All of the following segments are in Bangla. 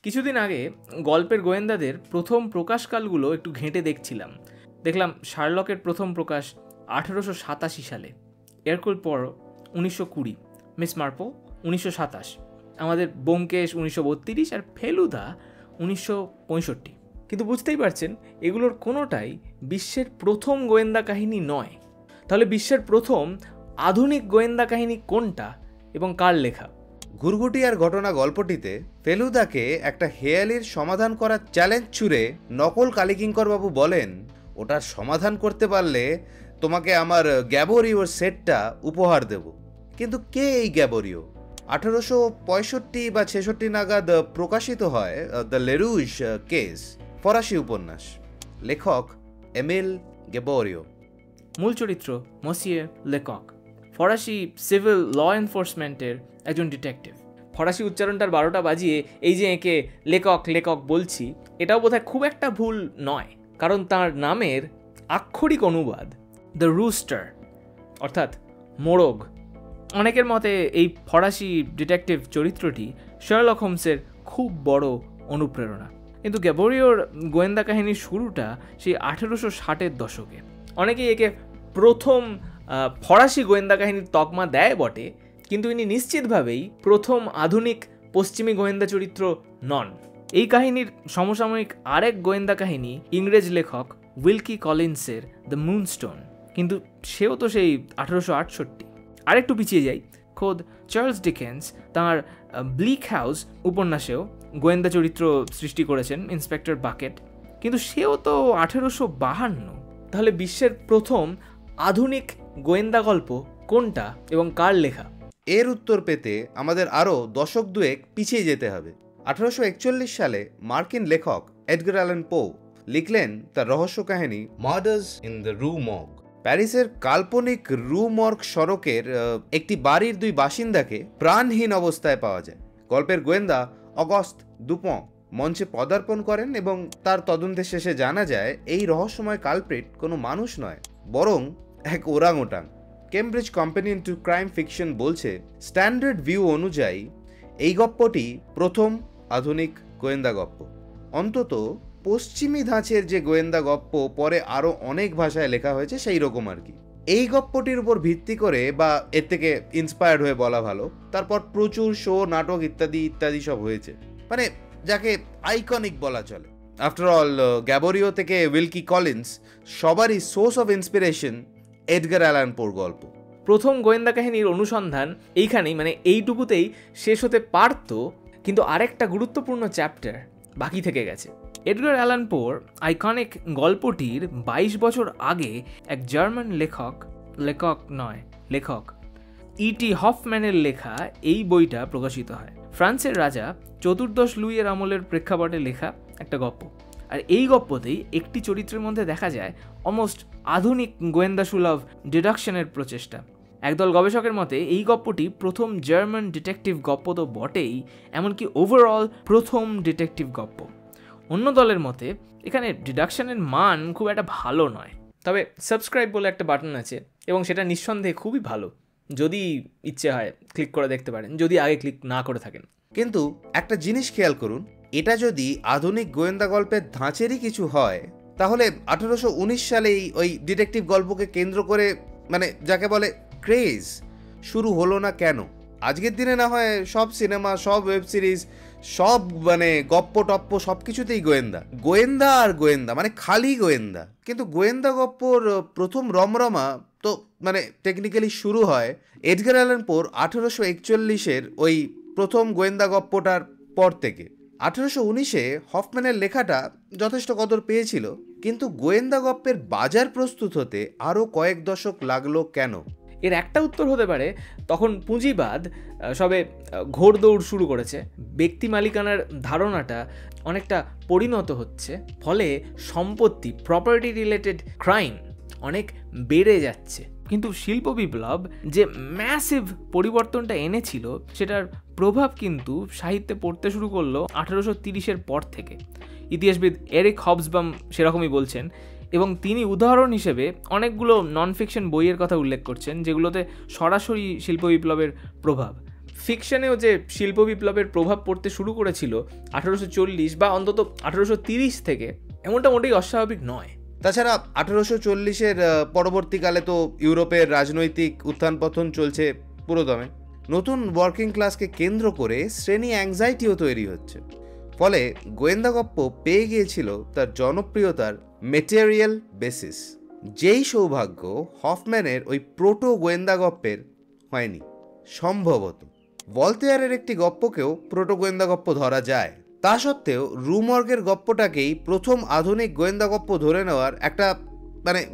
কিছুদিন আগে গল্পের গোয়েন্দাদের প্রথম প্রকাশকালগুলো একটু ঘেঁটে দেখছিলাম। দেখলাম শার্লকের প্রথম প্রকাশ 1887 সালে, এরকুল পোয়ারো 1920, মিস মার্পল 1927, আমাদের ব্যোমকেশ 1932 আর ফেলুদা 1965। কিন্তু বুঝতেই পারছেন এগুলোর কোনোটাই বিশ্বের প্রথম গোয়েন্দা কাহিনী নয়। তাহলে বিশ্বের প্রথম আধুনিক গোয়েন্দা কাহিনী কোনটা এবং কার লেখা? ঘুরঘুটিয়ার ঘটনা গল্পটিতে ফেলুদাকে একটা হেয়ালির সমাধান করার চ্যালেঞ্জ ছুড়ে নকল কালীকিঙ্করবাবু বলেন, ওটার সমাধান করতে পারলে তোমাকে আমার গ্যাবোরিওর সেটটা উপহার দেব। কিন্তু কে এই গ্যাবোরিও? 1865 বা 66 নাগাদ প্রকাশিত হয় দ্য লেরুশ কেস, ফরাসি উপন্যাস। লেখক এমিল গ্যাবোরিও। মূল চরিত্র মসিয়ে লেকক, ফরাসি সিভিল ল এনফোর্সমেন্টের একজন ডিটেকটিভ। ফরাসি উচ্চারণটার 12টা বাজিয়ে এই যে একে লেকক লেকক বলছি, এটাও বোধহয় খুব একটা ভুল নয়, কারণ তার নামের আক্ষরিক অনুবাদ দ্য রুস্টার, অর্থাৎ মোরগ। অনেকের মতে এই ফরাসি ডিটেকটিভ চরিত্রটি শার্লক হোমসের খুব বড় অনুপ্রেরণা। কিন্তু গ্যাবোরিওর গোয়েন্দা কাহিনীর শুরুটা সেই 1860-এর দশকে। অনেকেই একে প্রথম ফরাসি গোয়েন্দা কাহিনীর তকমা দেয় বটে, কিন্তু ইনি নিশ্চিতভাবেই প্রথম আধুনিক পশ্চিমী গোয়েন্দা চরিত্র নন। এই কাহিনীর সমসাময়িক আরেক গোয়েন্দা কাহিনী ইংরেজ লেখক উইলকি কলিন্সের দ্য মুনস্টোন, কিন্তু সেও তো সেই 1868। আরেকটু পিছিয়ে যাই, খোদ চার্লস ডিকেন্স তাঁর ব্লিক হাউস উপন্যাসেও গোয়েন্দা চরিত্র সৃষ্টি করেছেন, ইন্সপেক্টর বাকেট, কিন্তু সেও তো 1852। তাহলে বিশ্বের প্রথম আধুনিক গোয়েন্দা গল্প কোনটা এবং কার লেখা? এর উত্তর পেতে আমাদের আরও দশক দুয়েক পিছিয়ে যেতে হবে। 1841 সালে মার্কিন লেখক এডগার অ্যালান পো লিখলেন তার রহস্য কাহিনী মার্ডার্স ইন দ্য রু মর্গ। প্যারিসের কাল্পনিক রু মর্গ সড়কের একটি বাড়ির 2 বাসিন্দাকে প্রাণহীন অবস্থায় পাওয়া যায়। গল্পের গোয়েন্দা অগস্ত দুপন মঞ্চে পদার্পণ করেন এবং তার তদন্তের শেষে জানা যায় এই রহস্যময় কালপ্রিট কোনো মানুষ নয়, বরং এক orangutan. Cambridge companion to crime fiction বলছে, স্ট্যান্ডার্ড ভিউ অনুযায়ী এই গপ্পটি প্রথম আধুনিক গোয়েন্দা গপ্প। অন্তত পশ্চিমী ধাঁচের যে গোয়েন্দা গপ্প পরে আরও অনেক ভাষায় লেখা হয়েছে সেই রকম আর কি। এই গপ্পটির উপর ভিত্তি করে বা এর থেকে ইন্সপায়ার্ড হয়ে বলা ভালো, তারপর প্রচুর শো, নাটক ইত্যাদি ইত্যাদি সব হয়েছে, মানে যাকে আইকনিক বলা চলে। আফটার অল গ্যাবোরিও থেকে উইলকি কলিন্স সবারই source of inspiration Edgar Allan পোর গল্প। প্রথম গোয়েন্দা কাহিনীর অনুসন্ধান এইখানেই, মানে এইটুকুতেই শেষ হতে পারত, কিন্তু আরেকটা গুরুত্বপূর্ণ চ্যাপ্টার বাকি থেকে গেছে। এডগার অ্যালান পোর আইকনিক গল্পটির 22 বছর আগে এক জার্মান লেখক ইটি হফম্যানের লেখা এই বইটা প্রকাশিত হয়। ফ্রান্সের রাজা চতুর্দশ লুইয়ের আমলের প্রেক্ষাপটে লেখা একটা গল্প, আর এই গল্পতেই একটি চরিত্রের মধ্যে দেখা যায় অলমোস্ট আধুনিক গোয়েন্দা সুলভ ডিডাকশনের প্রচেষ্টা। একদল গবেষকের মতে এই গল্পটি প্রথম জার্মান ডিটেকটিভ গল্প তো বটেই, এমনকি ওভারঅল প্রথম ডিটেকটিভ গল্প। অন্য দলের মতে এখানে ডিডাকশনের মান খুব একটা ভালো নয়, তবে সাবস্ক্রাইব বলে একটা বাটন আছে এবং সেটা নিঃসন্দেহে খুবই ভালো। যদি ইচ্ছে হয় ক্লিক করে দেখতে পারেন, যদি আগে ক্লিক না করে থাকেন। কিন্তু একটা জিনিস খেয়াল করুন, এটা যদি আধুনিক গোয়েন্দা গল্পের ধাঁচেরই কিছু হয়, তাহলে 1819 সালেই ওই ডিটেকটিভ গল্পকে কেন্দ্র করে, মানে যাকে বলে ক্রেজ, শুরু হলো না কেন? আজকের দিনে না হয় সব সিনেমা, সব ওয়েব সিরিজ, সব মানে গপ্প টপ্প সব কিছুতেই গোয়েন্দা গোয়েন্দা আর গোয়েন্দা, মানে খালি গোয়েন্দা। কিন্তু গোয়েন্দা গপ্পর প্রথম রমরমা তো মানে টেকনিক্যালি শুরু হয় এডগার অ্যালান পোর 1841-এর ওই প্রথম গোয়েন্দা গপ্পটার পর থেকে। 1819-এ হফম্যানের লেখাটা যথেষ্ট কদর পেয়েছিল, কিন্তু গোয়েন্দা গপ্পের বাজার প্রস্তুত হতে আরও কয়েক দশক লাগলো কেন? এর একটা উত্তর হতে পারে তখন পুঁজিবাদ সবে ঘোড়দৌড় শুরু করেছে, ব্যক্তি মালিকানার ধারণাটা অনেকটা পরিণত হচ্ছে, ফলে সম্পত্তি, প্রপার্টি রিলেটেড ক্রাইম অনেক বেড়ে যাচ্ছে। কিন্তু শিল্প বিপ্লব যে ম্যাসিভ পরিবর্তনটা এনেছিল সেটার প্রভাব কিন্তু সাহিত্যে পড়তে শুরু করলো 1830-এর পর থেকে। ইতিহাসবিদ এরিক হবসবাম সেরকমই বলছেন, এবং তিনি উদাহরণ হিসেবে অনেকগুলো নন ফিকশন বইয়ের কথা উল্লেখ করছেন যেগুলোতে সরাসরি শিল্প বিপ্লবের প্রভাব। ফিকশনেও যে শিল্প বিপ্লবের প্রভাব পড়তে শুরু করেছিল 1840 বা অন্তত 1830 থেকে, এমনটা মোটেই অস্বাভাবিক নয়। তাছাড়া 1840-এর পরবর্তীকালে তো ইউরোপের রাজনৈতিক উত্থান পতন চলছে পুরোদমে। নতুন ওয়ার্কিং ক্লাসকে কেন্দ্র করে শ্রেণী অ্যাংজাইটিও তৈরি হচ্ছে। ফলে গোয়েন্দা গপ্প পেয়ে গিয়েছিল তার জনপ্রিয়তার মেটেরিয়াল বেসিস। যেই সৌভাগ্য হফম্যানের ওই প্রোটো গোয়েন্দা গপ্পের হয়নি। সম্ভবত ভলতেয়ারের একটি গপ্পকেও প্রোটো গোয়েন্দা গপ্প ধরা যায়। তা সত্ত্বেও রুমর্গের গপ্পটাকেই প্রথম আধুনিক গোয়েন্দা গপ্প ধরে নেওয়ার একটা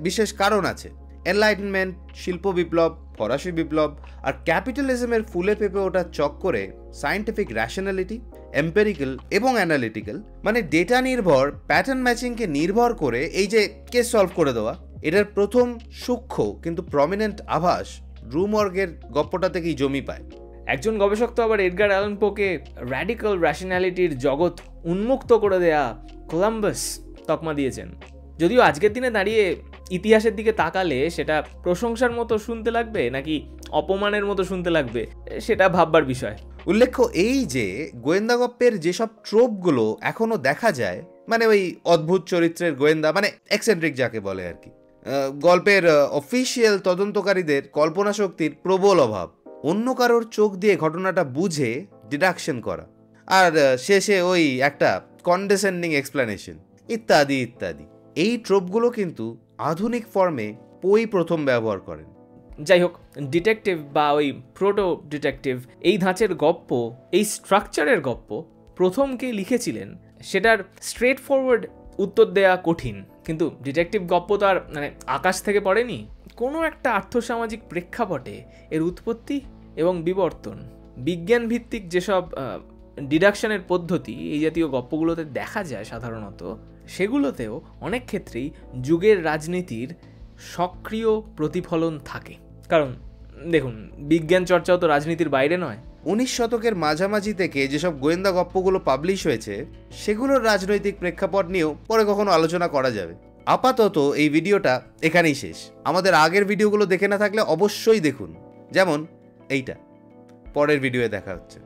বিশেষ কারণ আছে। এনলাইটেনমেন্ট, শিল্প বিপ্লব, ফরাসি বিপ্লব আর ক্যাপিটালিজমের ফুলে পেঁপে ওঠার চক্করে সায়েন্টিফিক র্যাশনালিটি, এম্পেরিক্যাল এবং অ্যানালিটিক্যাল ডেটা নির্ভর প্যাটার্ন ম্যাচিংকে নির্ভর করে এই যে কেস সলভ করে দেওয়া, এটার প্রথম সূক্ষ্ম কিন্তু প্রমিনেন্ট আভাস রুমর্গের গপ্পটা থেকেই জমি পায়। একজন গবেষক তো আবার এডগার অ্যালান পোকে র্যাডিক্যাল র্যাশনালিটির জগৎ উন্মুক্ত করে দেয়া কলাম্বাস তকমা দিয়েছেন। যদিও আজকের দিনে দাঁড়িয়ে ইতিহাসের দিকে তাকালে সেটা প্রশংসার মতো শুনতে লাগবে নাকি অপমানের মতো শুনতে লাগবে সেটা ভাববার বিষয়। উল্লেখ্য এই যে গোয়েন্দা গপ্পের যেসব ট্রোপগুলো এখনো দেখা যায়, ওই অদ্ভুত চরিত্রের গোয়েন্দা, এক্সেন্ট্রিক যাকে বলে আর কি, গল্পের অফিসিয়াল তদন্তকারীদের কল্পনা শক্তির প্রবল অভাব, অন্য কারোর চোখ দিয়ে ঘটনাটা বুঝে ডিডাকশন করা, আর শেষে ওই একটা কন্ডেসেন্ডিং এক্সপ্লেনেশন ইত্যাদি ইত্যাদি, এই ট্রোপগুলো কিন্তু আধুনিক ফর্মে পোই প্রথম ব্যবহার করেন। যাই হোক, ডিটেকটিভ বা ওই প্রোটো ডিটেকটিভ এই ধাঁচের গপ্প, এই স্ট্রাকচারের গপ্প প্রথম কে লিখেছিলেন সেটার স্ট্রেট ফরওয়ার্ড উত্তর দেয়া কঠিন। কিন্তু ডিটেকটিভ গপ্প তো আর আকাশ থেকে পড়েনি। কোনো একটা আর্থসামাজিক প্রেক্ষাপটে এর উৎপত্তি এবং বিবর্তন, বিজ্ঞান ভিত্তিক যেসব ডিডাকশনের পদ্ধতি এই জাতীয় গপ্পগুলোতে দেখা যায় সাধারণত, সেগুলোতেও অনেক ক্ষেত্রেই যুগের রাজনীতির সক্রিয় প্রতিফলন থাকে। কারণ দেখুন, বিজ্ঞান চর্চাও তো রাজনীতির বাইরে নয়। 19 শতকের মাঝামাঝি থেকে যেসব গোয়েন্দা গপ্পগুলো পাবলিশ হয়েছে সেগুলোর রাজনৈতিক প্রেক্ষাপট নিয়েও পরে কখনো আলোচনা করা যাবে। আপাতত এই ভিডিওটা এখানেই শেষ। আমাদের আগের ভিডিওগুলো দেখে না থাকলে অবশ্যই দেখুন, যেমন এইটা। পরের ভিডিওয়ে দেখা হচ্ছে।